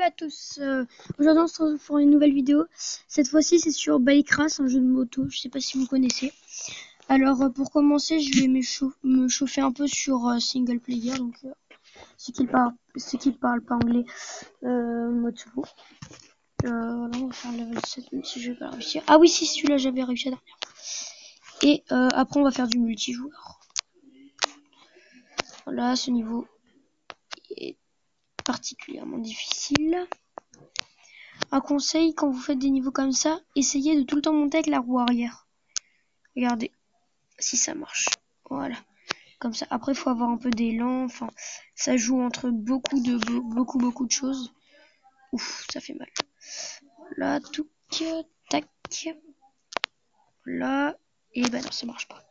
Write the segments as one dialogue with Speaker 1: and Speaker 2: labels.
Speaker 1: à tous, aujourd'hui on se retrouve pour une nouvelle vidéo. Cette fois-ci c'est sur Bike Race, un jeu de moto, je sais pas si vous connaissez. Alors pour commencer je vais me chauffer un peu sur single player, donc ceux qui parlent pas anglais, mode solo. Voilà, on va faire level 7 même si je vais pas réussir. Ah oui si, celui-là j'avais réussi la dernière. Et après on va faire du multijoueur. Voilà, ce niveau est particulièrement difficile. Un conseil, quand vous faites des niveaux comme ça, essayez de tout le temps monter avec la roue arrière. Regardez si ça marche. Voilà, comme ça. Après, il faut avoir un peu d'élan. Enfin, ça joue entre beaucoup de choses. Ouf, ça fait mal. Là, tout, tac. Là, et ben non, ça marche pas.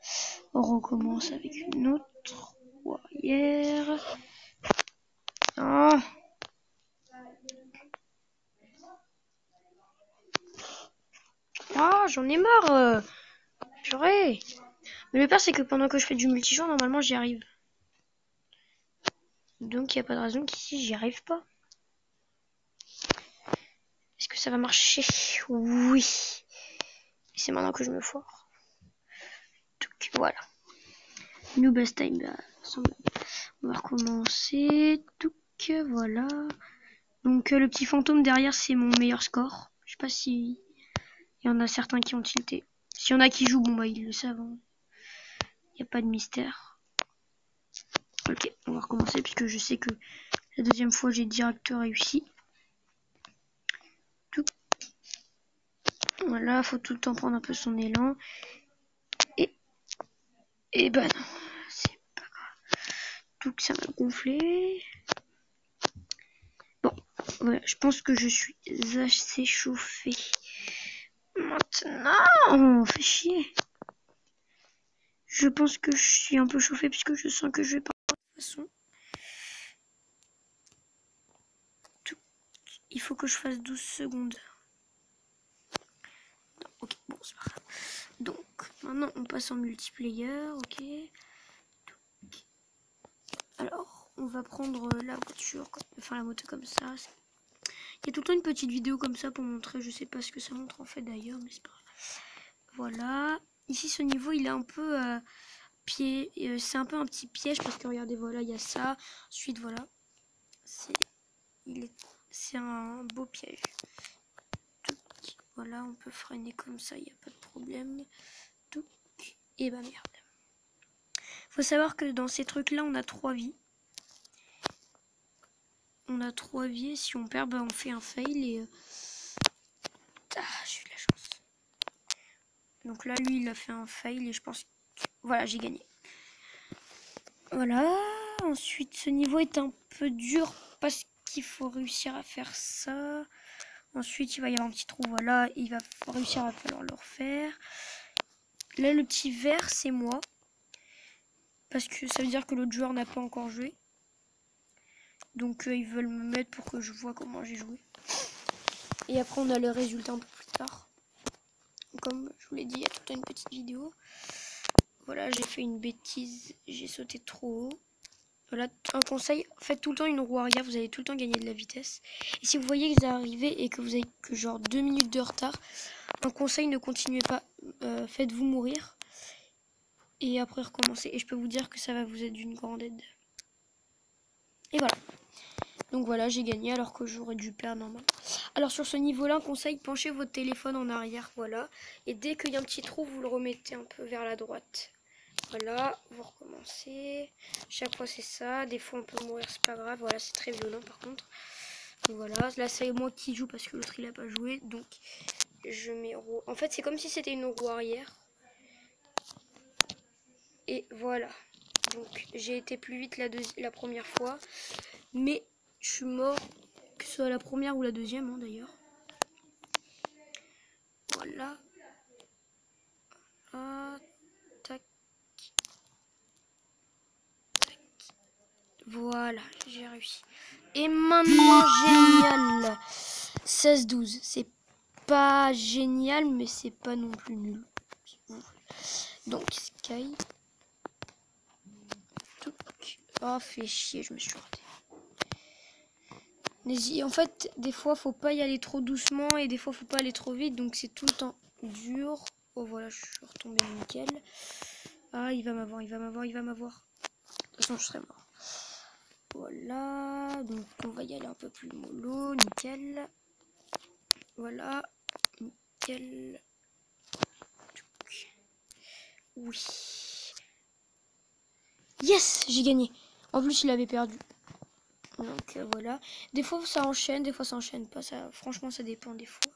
Speaker 1: On recommence avec une autre roue arrière. Ah. Ah, j'en ai marre. Purée. Mais le pire, c'est que pendant que je fais du multijoueur, normalement, j'y arrive. Donc, il n'y a pas de raison qu'ici, j'y arrive pas. Est-ce que ça va marcher? Oui. C'est maintenant que je me foire. Donc, voilà. New best time. On va recommencer. Donc, voilà. Donc, le petit fantôme derrière, c'est mon meilleur score. Je sais pas si... Il y en a certains qui ont tilté. S'il y en a qui jouent, bon, bah, ils le savent. Il n'y a pas de mystère. Ok, on va recommencer puisque je sais que la deuxième fois j'ai direct réussi. Tout. Voilà, faut tout le temps prendre un peu son élan. Et bah non, c'est pas grave. Tout que ça m'a gonflé. Bon, voilà, je pense que je suis assez chauffée. Maintenant, fait chier. Je pense que je suis un peu chauffée puisque je sens que je vais pas de toute façon. Il faut que je fasse 12 secondes. Non, ok, bon, c'est pas grave. Donc, maintenant, on passe en multiplayer, ok. Alors, on va prendre la voiture, enfin la moto comme ça. Il y a tout le temps une petite vidéo comme ça pour montrer, je sais pas ce que ça montre en fait d'ailleurs, mais c'est pas grave. Voilà. Ici, ce niveau, il est un peu c'est un peu un petit piège parce que regardez, voilà, il y a ça. Ensuite, voilà. C'est un beau piège. Voilà, on peut freiner comme ça, il n'y a pas de problème. Et bah merde. Faut savoir que dans ces trucs-là, on a 3 vies. On a 3 vies et si on perd, bah on fait un fail et... j'ai eu de la chance. Donc là, lui, il a fait un fail et je pense que... Voilà, j'ai gagné. Voilà. Ensuite, ce niveau est un peu dur parce qu'il faut réussir à faire ça. Ensuite, il va y avoir un petit trou, voilà. Il va réussir à falloir le refaire. Là, le petit vert, c'est moi. Parce que ça veut dire que l'autre joueur n'a pas encore joué. Donc, ils veulent me mettre pour que je vois comment j'ai joué. Et après, on a le résultat un peu plus tard. Comme je vous l'ai dit, il y a toute une petite vidéo. Voilà, j'ai fait une bêtise. J'ai sauté trop haut. Voilà, un conseil, faites tout le temps une roue arrière, vous allez tout le temps gagner de la vitesse. Et si vous voyez que vous arrivez et que vous avez que genre 2 minutes de retard, un conseil, ne continuez pas, faites-vous mourir. Et après recommencer. Et je peux vous dire que ça va vous être d'une grande aide. Et voilà. Donc voilà, j'ai gagné alors que j'aurais dû perdre normalement. Alors sur ce niveau-là, un conseil, penchez votre téléphone en arrière, voilà. Et dès qu'il y a un petit trou, vous le remettez un peu vers la droite. Voilà, vous recommencez. Chaque fois c'est ça. Des fois on peut mourir, c'est pas grave. Voilà, c'est très violent par contre. Donc voilà, là c'est moi qui joue parce que l'autre il a pas joué. Donc je mets roue. En fait c'est comme si c'était une roue arrière. Et voilà. Donc j'ai été plus vite la première fois. Mais je suis mort, que ce soit la première ou la deuxième hein, d'ailleurs. Voilà. Ah, tac. Voilà, j'ai réussi. Et maintenant, génial. 16-12. C'est pas génial, mais c'est pas non plus nul. Donc, Sky. Oh, fait chier, je me suis raté. En fait, des fois, faut pas y aller trop doucement et des fois, faut pas aller trop vite. Donc, c'est tout le temps dur. Oh, voilà, je suis retombée nickel. Ah, il va m'avoir, il va m'avoir, il va m'avoir. De toute façon, je serai mort. Voilà, donc on va y aller un peu plus mollo, nickel. Voilà, nickel. Oui. Yes, j'ai gagné. En plus, il avait perdu. Donc voilà. Des fois, ça enchaîne, des fois, ça enchaîne pas. Ça, franchement, ça dépend des fois.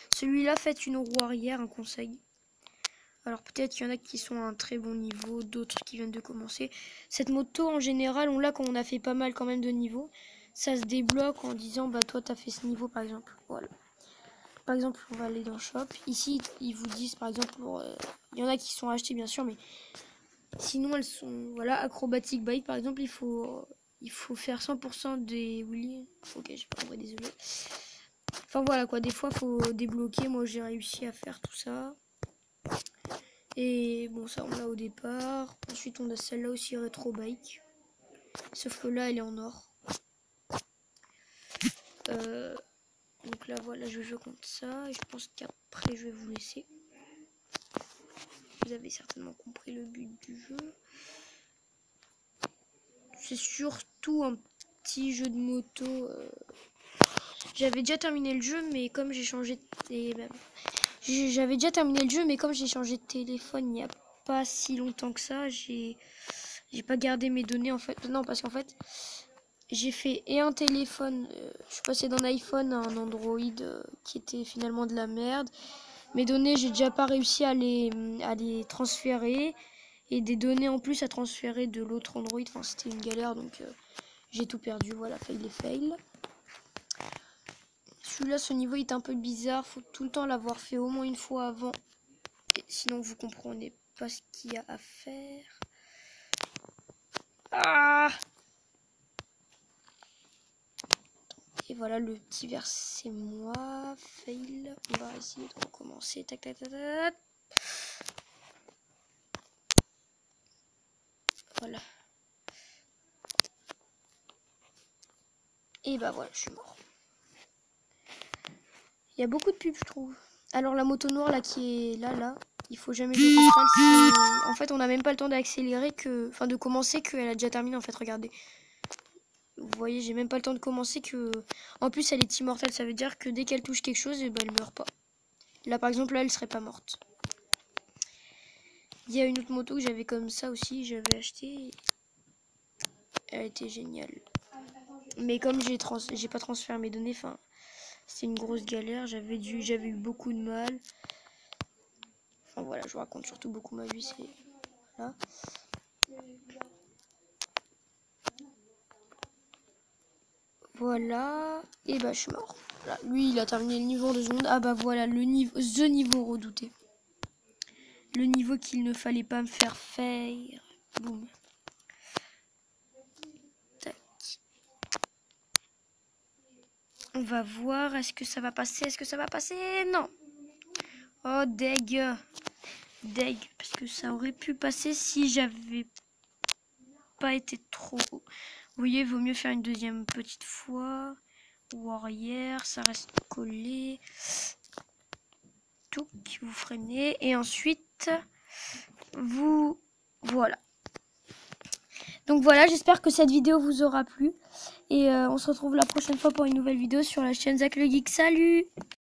Speaker 1: Celui-là, faites une roue arrière, un conseil. Alors peut-être qu'il y en a qui sont à un très bon niveau, d'autres qui viennent de commencer. Cette moto, en général, on l'a quand on a fait pas mal quand même de niveaux. Ça se débloque en disant, bah toi, t'as fait ce niveau, par exemple. Voilà. Par exemple, on va aller dans Shop. Ici, ils vous disent, par exemple, il y en a qui sont achetés, bien sûr, mais sinon, elles sont, voilà, Acrobatic Bike, par exemple, il faut faire 100% des wheelies. Ok, j'ai pas compris, désolé. Enfin, voilà, quoi, des fois, faut débloquer. Moi, j'ai réussi à faire tout ça. Et bon, ça, on l'a au départ. Ensuite, on a celle-là aussi, Retro Bike. Sauf que là, elle est en or. Donc là, voilà, je vais jouer contre ça. Et je pense qu'après, je vais vous laisser. Vous avez certainement compris le but du jeu. C'est surtout un petit jeu de moto. J'avais déjà terminé le jeu, mais comme j'ai changé de... J'avais déjà terminé le jeu, mais comme j'ai changé de téléphone il n'y a pas si longtemps que ça, j'ai pas gardé mes données en fait. Non, parce qu'en fait, j'ai fait et un téléphone, je suis passé d'un iPhone à un Android qui était finalement de la merde. Mes données, j'ai déjà pas réussi à les transférer. Et des données en plus à transférer de l'autre Android. Enfin, c'était une galère, donc j'ai tout perdu. Voilà, fail et fail. Celui-là, ce niveau est un peu bizarre. Faut tout le temps l'avoir fait au moins une fois avant. Et sinon, vous comprenez pas ce qu'il y a à faire. Ah! Et voilà, le petit vers, c'est moi. Fail. On va essayer de recommencer. Tac, tac, tac, tac. Voilà. Et bah voilà, je suis mort. Il y a beaucoup de pubs, je trouve. Alors la moto noire là qui est là, il faut jamais jouer contre elle. En fait, on n'a même pas le temps d'accélérer enfin de commencer qu'elle a déjà terminé en fait. Regardez. Vous voyez, j'ai même pas le temps de commencer que. En plus, elle est immortelle, ça veut dire que dès qu'elle touche quelque chose, et ben, elle meurt pas. Là, par exemple, là, elle serait pas morte. Il y a une autre moto que j'avais comme ça aussi, j'avais acheté. Elle était géniale. Mais comme j'ai pas transféré mes données, enfin, c'est une grosse galère. J'avais eu beaucoup de mal. Enfin voilà, je vous raconte surtout beaucoup ma vie, c'est là. Voilà, et bah je suis mort. Voilà. Lui, il a terminé le niveau en 2 secondes. Ah bah voilà, the niveau redouté. Le niveau qu'il ne fallait pas me faire faire. Boum. Tac. On va voir, est-ce que ça va passer? Est-ce que ça va passer? Non. Oh, deg. Deg, parce que ça aurait pu passer si j'avais pas été trop... Vous voyez, vaut mieux faire une deuxième petite fois. Warrior, ça reste collé. Tout, vous freinez. Et ensuite, vous... Voilà. Donc voilà, j'espère que cette vidéo vous aura plu. Et on se retrouve la prochaine fois pour une nouvelle vidéo sur la chaîne Zach le Geek. Salut!